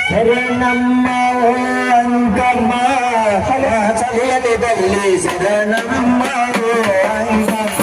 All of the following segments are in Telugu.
శరణమ్మ ఓ అంకమ్మ చలియని తల్లి శరణమ్మ ఓ అంకమ్మ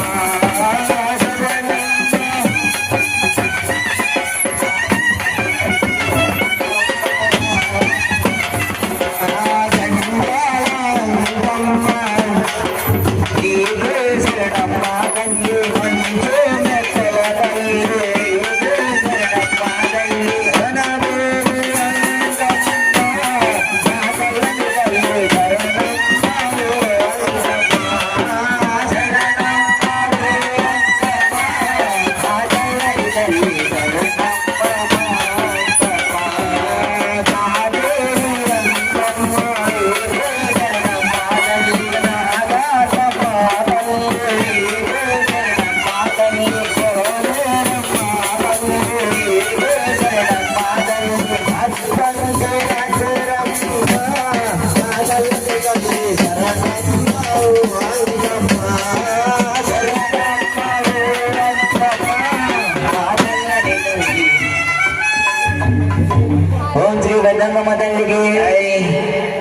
ఓం శ్రీ గంగమ్మ తల్లికి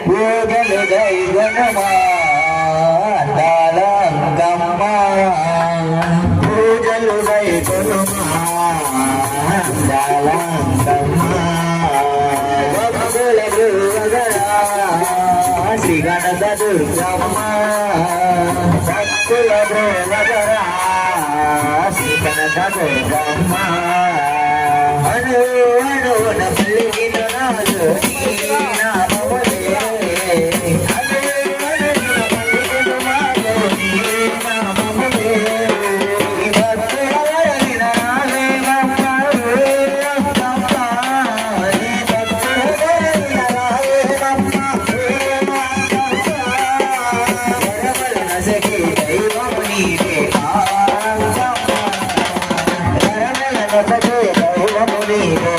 పూజలు దైవనమా దాళంగమ్మ పూజలు దైవనమా దాళంగమ్మ భక్తులకు శ్రీ గణత దుర్గమ్మ భక్తుల దేవగరా శ్రీ గణత దుర్గమ్మ అను అణువున పలికిన నాదు నీ నామములే అను అణువున పలికిన నాదు నీ నామములే భక్తుల వరలిన నాదేవమ్మ అమ్మ నీ భక్తుల వరలిన నాదేవమ్మ వరవలన సఖి దైవము నీవే వరవలన సఖి దైవము నీవే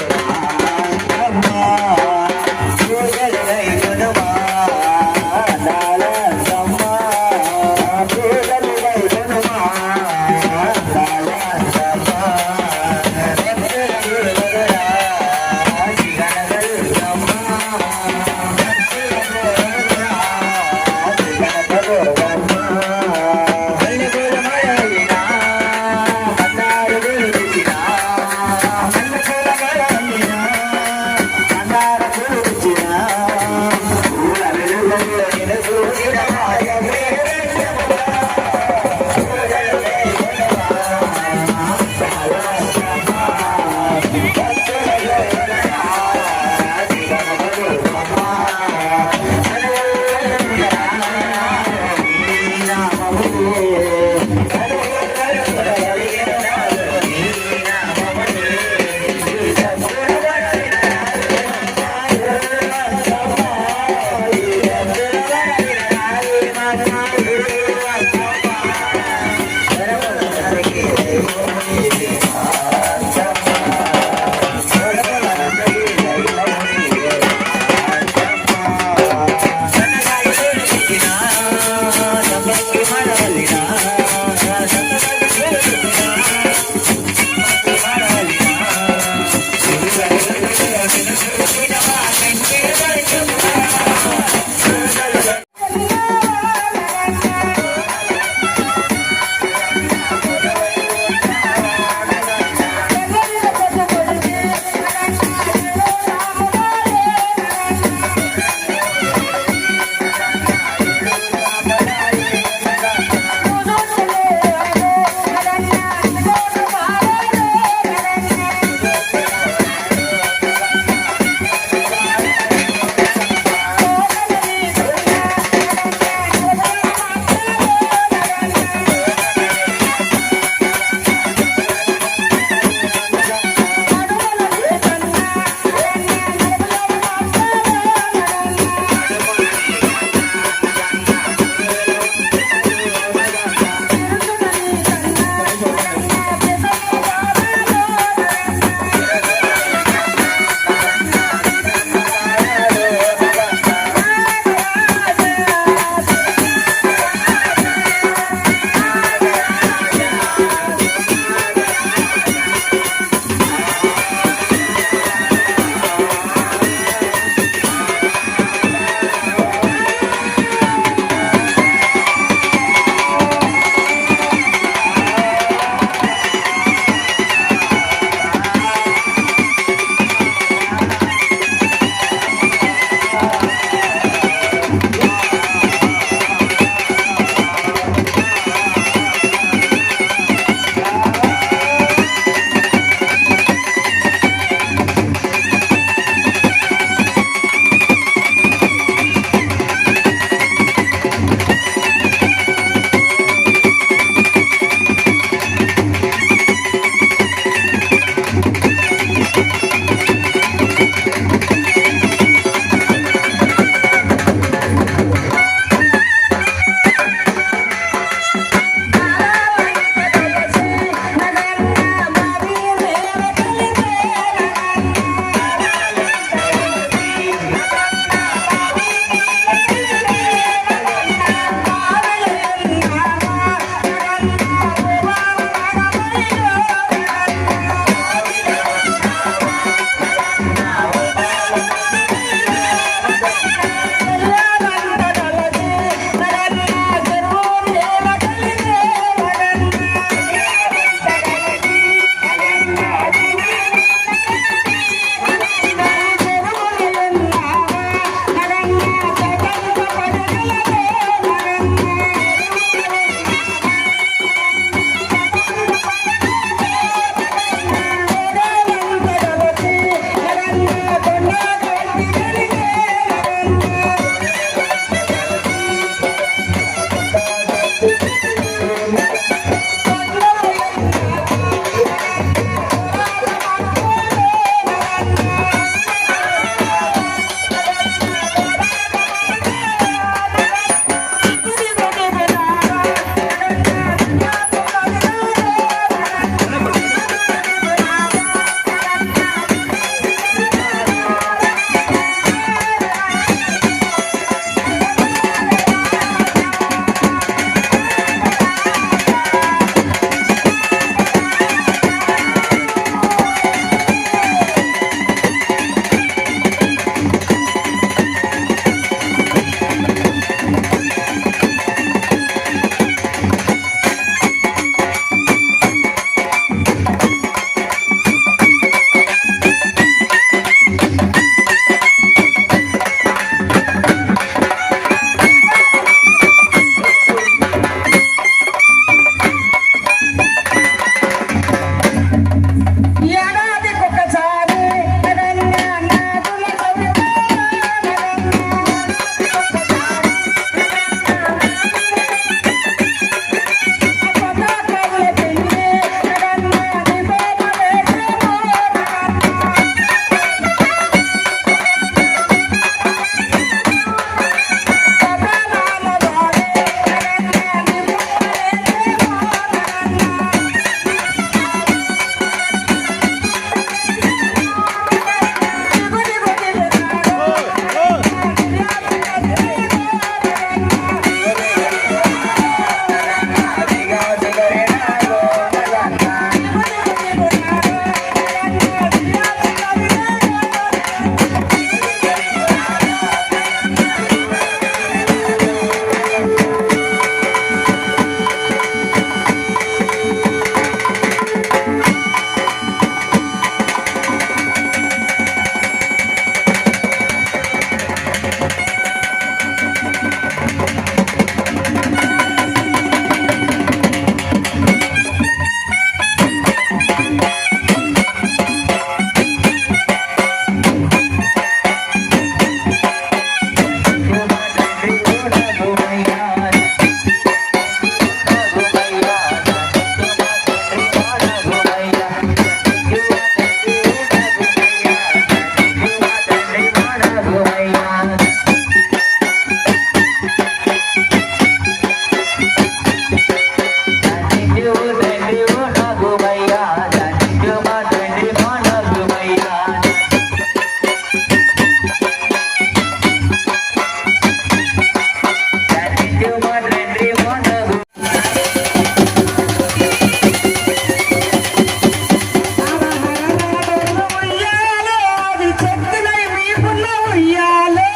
ఉయ్యాలో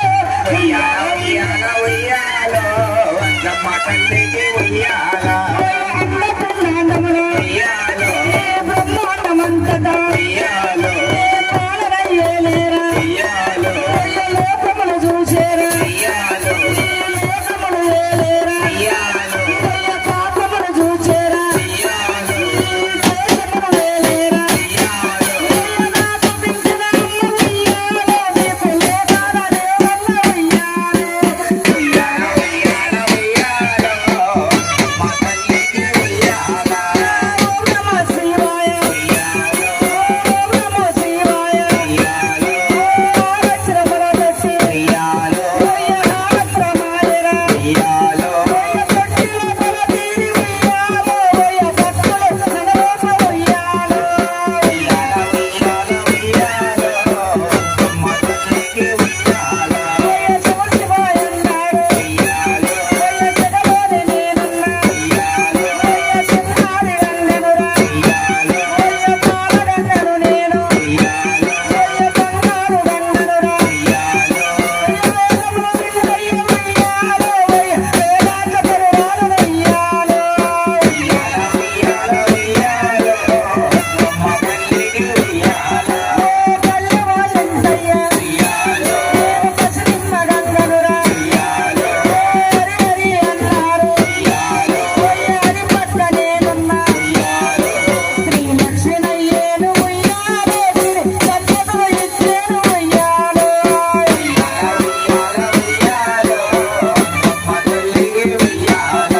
ఉయ్యాల ఉయ్యాల ఉయ్యాలో అంజమ్మ తల్లికి ఉయ్యాల బ్రహ్మాండములో ఉయ్యాలో బ్రహ్మాండమంతటా ఉయ్యాలో పాలనయ్యేలేరా ఉయ్యాలో లోకములు చూసేరా ఉయ్యాలో లోకములు ఏలేరా ఉయ్యాలో పాపములు చూసేరా ఉయ్యాలో దేశములు ఏలేరా ఉయ్యాలో నాకు పెంచిన ఉయ్యాలో నీకు లోకాల దేవుళ్ళ ఉయ్యాలో ఉయ్యాల ఉయ్యాల ఉయ్యాలో మా తల్లికి ఉయ్యాల ఓం నమః శివాయ ఉయ్యాలో ఓం నమః శివాయ ఉయ్యాలో ఆరక్షరముల దశి ఉయ్యాలో ఆరక్షరమాయరా ఉయ్యాలో కొట్టిన తలతీరి ఉయ్యాలో భక్తులు నడవక ఉయ్యాలో ఉయ్యాల ఉయ్యాల ఉయ్యాలో మా తల్లికి ఉయ్యాల శివ శివాయ అన్నారు ఉయ్యాలో జగలోని నేనున్నా ఉయ్యాలో చిన్నారి రంగనురా ఉయ్యాలో పాలగంగను నేను ఉయ్యాలో బంగారు గంగనురా ఉయ్యాలో వేదాంత పరువాలు ఉయ్యాలో ఉయ్యాల ఉయ్యాల ఉయ్యాలో మా తల్లికి ఉయ్యాల తల్లి వాళ్ళంతయ్య ఉయ్యాలో పసిరిమ్మ గంగనురా ఉయ్యాలో హరి హరి అన్నారు ఉయ్యాలో హరి పట్ల నేనున్నా శ్రీ లక్ష్మీనయ్యేను ఉయ్యాలో శ్రీ సత్యతో ఇచ్చేను ఉయ్యాలో ఉయ్యాల ఉయ్యాల మా తల్లికి ఉయ్యాల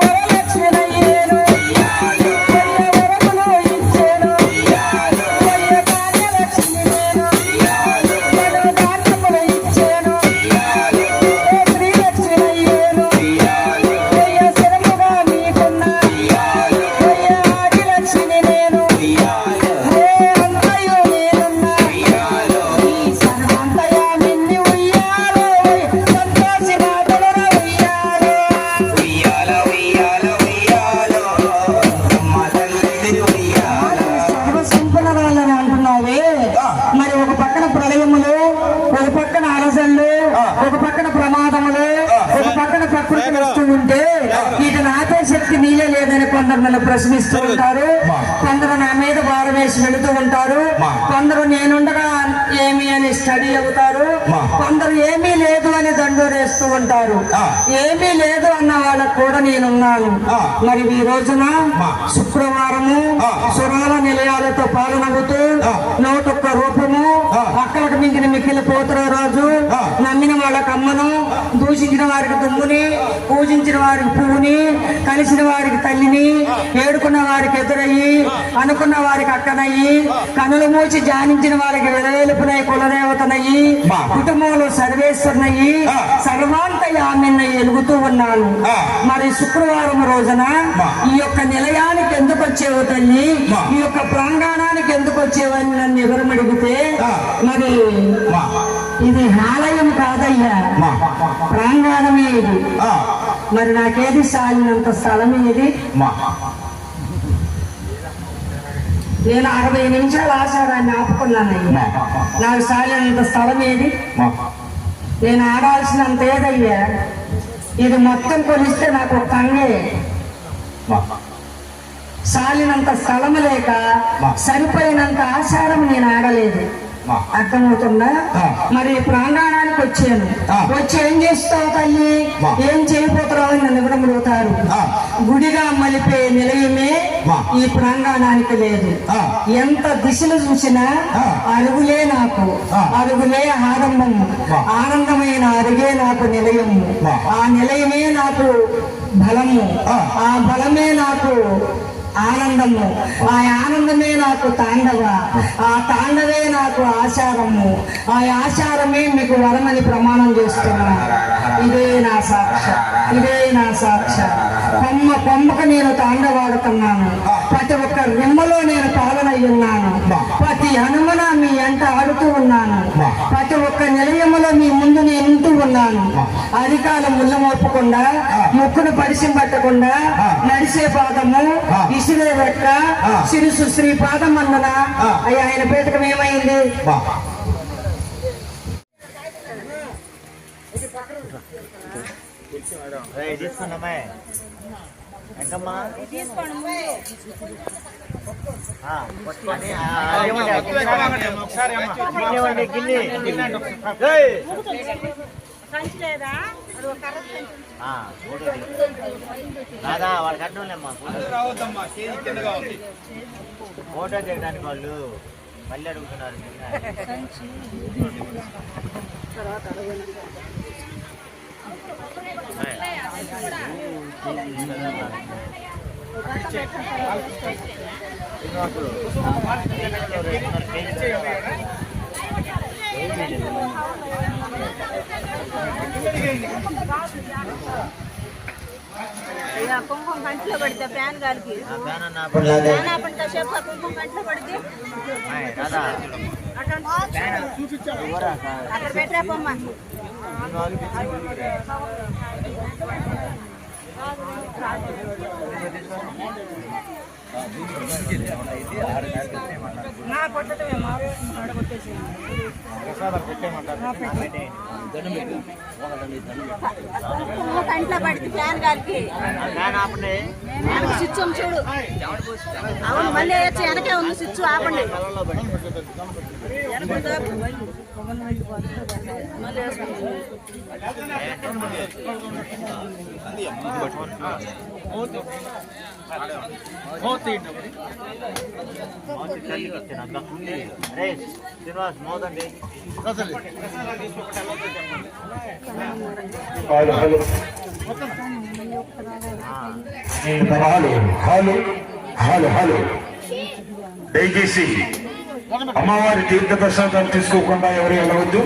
వరలక్ష్మీనయ్యేను ఉయ్యాలో వరములు ఇచ్చేను ఉయ్యాలో భాగ్యలక్ష్మి నేను ఉయ్యాలో దానములు ఇచ్చేను ఉయ్యాలో శ్రీలక్ష్మీనయ్యేను ఉయ్యాలో శరముగా మీకున్న ఉయ్యాలో ఆదిలక్ష్మి నేను ఉయ్యాలో అంతయు నేనున్నా ఉయ్యాలో ఈ సర్వంతయామిన్ని ఉయ్యాలో సంతోషి మాటలర ఉయ్యాలో ఉయ్యాల ఉయ్యాల ఉయ్యాలో మా తల్లికి ఉయ్యాల సర్వసంపన్నరాలని అంటున్నావే మరి ఒక పక్కన ప్రళయములు ఒక పక్కన అలసళ్ళు ఒక పక్కన ప్రమాదములు ఒక పక్కన ప్రకృతి వస్తూ ఉంటే వీటిని ఆపే శక్తి నీలే లేదని కొందరు నన్ను ప్రశ్నిస్తూ ఉంటారు కొందరు నా మీద భారం వేసి వెళుతూ ఉంటారు కొందరు నేనుండగా ఏమి అని స్టడీ అవుతారు కొందరు ఏమీ లేదు అని దండోరేస్తూ ఉంటారు ఏమీ లేదు అన్న వాళ్ళకు కూడా నేనున్నాను మరి ఈ రోజున శుక్రవారము సురాల నిలయాలతో పాలనవుతూ 101 రూపము అక్కలకు మింగిన మిక్కిలి పోతున్న రోజు నమ్మిన వాళ్ళకి అమ్మను దూషించిన వారికి దుమ్ముని పూజించిన వారికి పువ్వుని కలిసిన వారికి తల్లిని ఏడుకున్న వారికి ఎదురయ్యి అనుకున్న వారికి అక్కనయ్యి కనులు మూసి ధ్యానించిన వారికి విరవేలుపునై కులదేవతనయ్యి కుటుంబంలో సర్వేశ్వరునయ్యి సర్వాంతయామిన్నయ్యి ఎలుగుతూ ఉన్నాను మరి శుక్రవారం రోజున ఈ యొక్క నిలయానికి ఎందుకు వచ్చేవో తల్లి ఈ యొక్క ప్రాంగణానికి ఎందుకు వచ్చేవని నన్ను ఎవరు అడిగితే మరి ఇది ఆలయం కాదయ్యా ప్రాంగణమే ఇది మరి నాకేది సాలినంత స్థలం ఇది నేను 60 నిమిషాలు ఆచారాన్ని ఆపుకున్నానయ్యా నాకు సాలినంత స్థలం ఏది నేను ఆడాల్సినంత ఏదయ్యా ఇది మొత్తం కొలిస్తే నాకు ఒక కంగే సాలినంత స్థలము లేక సరిపోయినంత ఆచారం నేను ఆడలేదు అర్థమవుతుందా మరి ప్రాంగణానికి వచ్చాను వచ్చి ఏం చేస్తావు తల్లి ఏం చేయబోతున్నావు అని నన్ను కూడా అడుగుతారు గుడిగా మలిపే నిలయమే ఈ ప్రాంగణానికి లేదు ఎంత దిశలు చూసినా అరుగులే నాకు అరుగులే ఆనందము ఆనందమైన అరుగే నాకు నిలయము ఆ నిలయమే నాకు బలము ఆ బలమే నాకు ఆనందము ఆ ఆనందమే నాకు తాండవ ఆ తాండవే నాకు ఆచారము ఆ ఆచారమే మీకు వరమని ప్రమాణం చేస్తున్నా ఇదే నా సాక్ష ఇదే నా సాక్ష కొమ్మకు నేను తాండవాడుతున్నాను ప్రతి ఒక్క నిమ్మలో నేను పాలనయ్యున్నాను ప్రతి హనుమన మీ ఎంట ఆడుతూ ఉన్నాను ప్రతి ఒక్క నిలయములో మీ ముందు నేను ఉంటూ ఉన్నాను అధికారం ముళ్ళ మోపకుండా ముక్కును పరిశం పట్టకుండా నడిసే పాదము ఇసిరే వెక్క సిరుసు శ్రీ పాదం అన్నన అయ్యా ఆయన పేటకం ఏమైంది తీసుకున్నామే ఎంకమ్మా రాదా వాళ్ళు కట్టలేమ్మా ఫోటో చేయడానికి వాళ్ళు మళ్ళీ అడుగుతున్నారు కుంకుమ కంట్లో పడితే ఫ్యాన్ గారికి కాసేపు కుంకుమ కంట్లో పడితే అక్కడ పెట్టాపమ్మా కంట్లో పడితే ఫ్యాన్ గారికి స్విచ్ చూడు అవును మళ్ళీ వేయచ్చు వెనకే ఉంది స్విచ్ ఆపండి శ్రీనివాస్ మోదండి దయచేసి అమ్మవారి తీర్థ ప్రసాదాలు తీసుకోకుండా ఎవరు వెళ్ళవద్దు.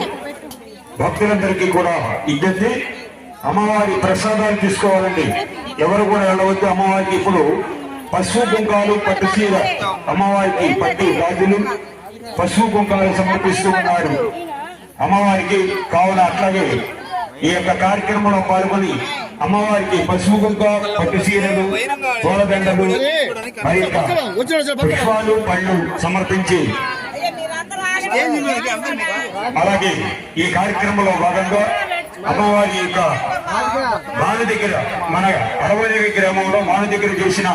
భక్తులందరికీ కూడా ఇద్దరి అమ్మవారి ప్రసాదాలు తీసుకోవాలండి. ఎవరు కూడా వెళ్ళవద్దు. అమ్మవారికి ఇప్పుడు పసుపు కుంకాలు పట్టు చీర అమ్మవారికి పట్టు గాజులు పసుపు కుంకాలు సమర్పిస్తూ ఉన్నారు అమ్మవారికి. కావున అట్లాగే ఈ యొక్క కార్యక్రమంలో పాల్గొని అమ్మవారికి పసుపు కుంక పట్టు చీరలు పూలదండలు మరి పుష్పాలు పళ్ళు సమర్పించి అలాగే ఈ కార్యక్రమంలో భాగంగా అమ్మవారి యొక్క మాను దగ్గర మన అడవదేవి గ్రామంలో మాను దగ్గర చేసిన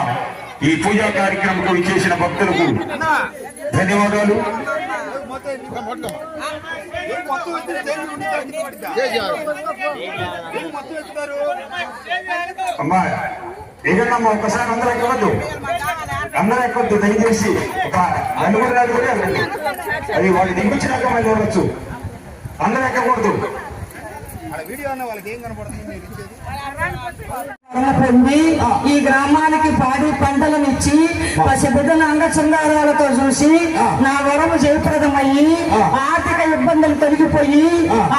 ఈ పూజా కార్యక్రమం చేసిన భక్తులకు ధన్యవాదాలు. అమ్మా ఏదన్నా ఒక్కసారి అందరూ ఎక్కవద్దు, అందరూ ఎక్కొద్దు. దయచేసి ఒక నలుగురు నలుగురే వెళ్ళండి. అది వాళ్ళు దింపించినాక మళ్ళీ చూడొచ్చు. అందరూ ఎక్కకూడదు. పొంది ఈ గ్రామానికి పాడి పంటలనిచ్చి పసిబిడ్డల అంగచందారాలతో చూసి నా వరము జయప్రదమయ్యి ఆర్థిక ఇబ్బందులు తొలగిపోయి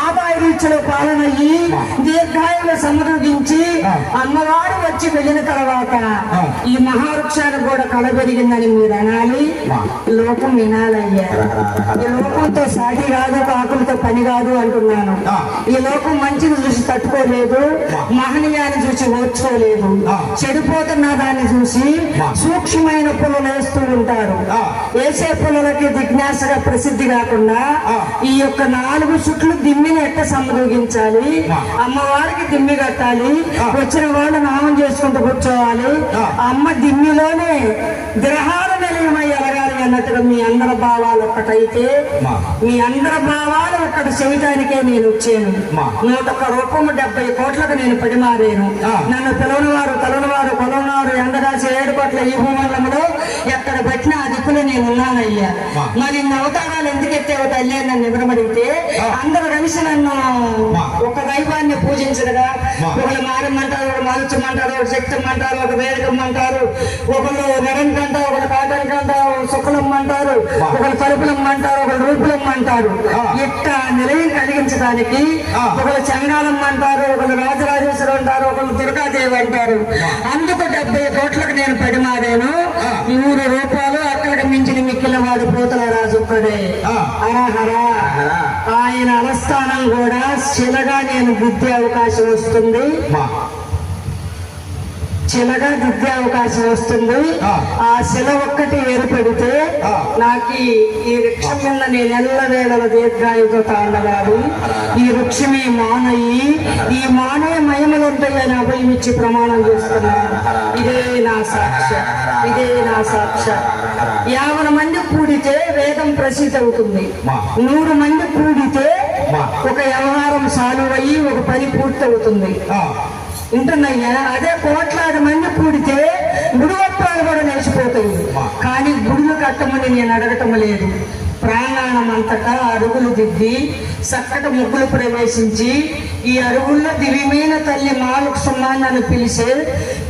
ఆదాయ రీతిలో పాలనయ్యి దీర్ఘాయులు సమృద్ధించి అమ్మవారు వచ్చి వెళ్ళిన తర్వాత ఈ మహావృక్షానికి కూడా కలబెరిగిందని మీరు అనాలి. లోకం వినాలయ్యా. ఈ లోకంతో సాటి కాదు, కాకులతో పని కాదు అంటున్నాను. ఈ లోకం మంచిని చూసి తట్టుకోలేదు, మహనీయాన్ని చూసి ఓర్చుకోలేదు. చెడిపోతున్న దాన్ని చూసి సూక్ష్మమైన పుల్లలు వేస్తూ ఉంటారు. వేసే పుల్లలకి జిజ్ఞాసగా ప్రసిద్ధి కాకుండా ఈ యొక్క 4 చుట్లు దిమ్మిని ఎట్ట సంయోగించాలి, అమ్మవారికి దిమ్మి కట్టాలి, వచ్చిన వాళ్ళు నామం చేసుకుంటూ కూర్చోవాలి. అమ్మ దిమ్మిలోనే గ్రహాల నిలయమై ఎలగాలి అన్నట్టుగా మీ అందరి భావాలు ఒక్కటైతే మీ అందరి భావాలు ఒక్కటి చేయడానికే నేను వచ్చాను. 101 రూపము 70 కోట్లకు నేను పడిమారాను. నన్ను పిలవనివారు తలనివారు కొలవనివారు ఎండగాసి 7 కోట్ల ఈ భూమండలంలో ఎక్కడ పెట్టినా ఆ దిక్కులో నేను ఉన్నానయ్యా. మరి ఇన్ని అవతారాలు ఎందుకు ఎత్తేవో తల్లి నన్ను వివరమడిగితే అందరూ కలిసి నన్ను ఒక దైవాన్ని పూజించగా ఒకళ్ళు మారమ్మంటారు, ఒకరు మారుచమంటారు, ఒకరు శక్తిమ్మంటారు, ఒక వేదికమ్మంటారు, ఒకళ్ళు నిరంకంటారు, ఒకరు కాటంకంటారు, శుక్లమ్మంటారు, ఒకరు తలుపులమ్మంటారు, ఒకరు రూపులమ్మంటారు. ఇట్ట నిలయం కలిగించడానికి ఒకరు చంగాలమ్మ అంటారు, ఒకరు రాజరాజేశ్వరం అంటారు, ఒకరు దుర్గాదేవి అంటారు. అందుకు 70 కోట్లకు నేను పడిమారాను. 100 రూపాయలు అక్కడికి మించిన మిక్కిల వాడు పోతల రాజు ఒక్కడే. హరహరా. ఆయన అలస్థానం కూడా శిలగా నేను గుద్దే అవకాశం వస్తుంది, చిన్నగా దిద్దే అవకాశం వస్తుంది. ఆ శిల ఒక్కటి ఏర్పడితే నాకు ఈ వృక్షం మీద నేను ఎల్లవేళల దీర్ఘాయుతో తాండగాలి. ఈ వృక్షమే మానయి, ఈ మానయ మహిమలుంటాయని అభయం ఇచ్చి ప్రమాణం చేస్తున్నాను. ఇదే నా సాక్ష్య, ఇదే నా సాక్ష్య. 50 మంది కూడితే వేదం ప్రసిద్ధి అవుతుంది. 100 మంది కూడితే ఒక వ్యవహారం సాల్వ్ అయ్యి ఒక పని పూర్తి అవుతుంది. ఉంటున్నాయ్యా. అదే కోట్లాది మంది కూడితే గుడివత్రాలు కూడా నిలిచిపోతాయి. కానీ గుడులు కట్టమని నేను అడగటం లేదు. ప్రాంగణం అంతటా అరుగులు దిద్ది చక్కటి ముగ్గులు ప్రవేశించి ఈ అరుగుల్లో దివ్యమైన తల్లి మాలక్ష్మమ్మ నన్ను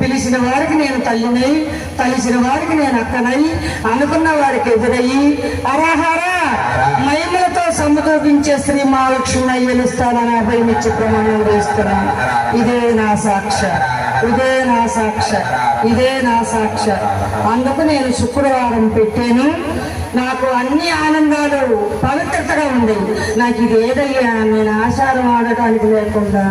పిలిచిన వారికి నేను తల్లినై, తలిసిన వారికి నేను అక్కనై, అనుకున్న వారికి ఎదురయ్యి అరహర మహిమలతో సముదోపించే శ్రీ మహాలక్ష్మి వెలుస్తానని అభయం ఇచ్చి ప్రమాణం చేస్తున్నాను. ఇదే నా సాక్ష్య, ఇదే నా సాక్ష్య, ఇదే నా సాక్ష్య. అందుకు నేను శుక్రవారం పెట్టాను. నాకు అన్ని ఆనందాలు పవిత్రతగా ఉండేవి. నాకు ఇది ఏదయ్యా నేను ఆచారం ఆడటానికి లేకుండా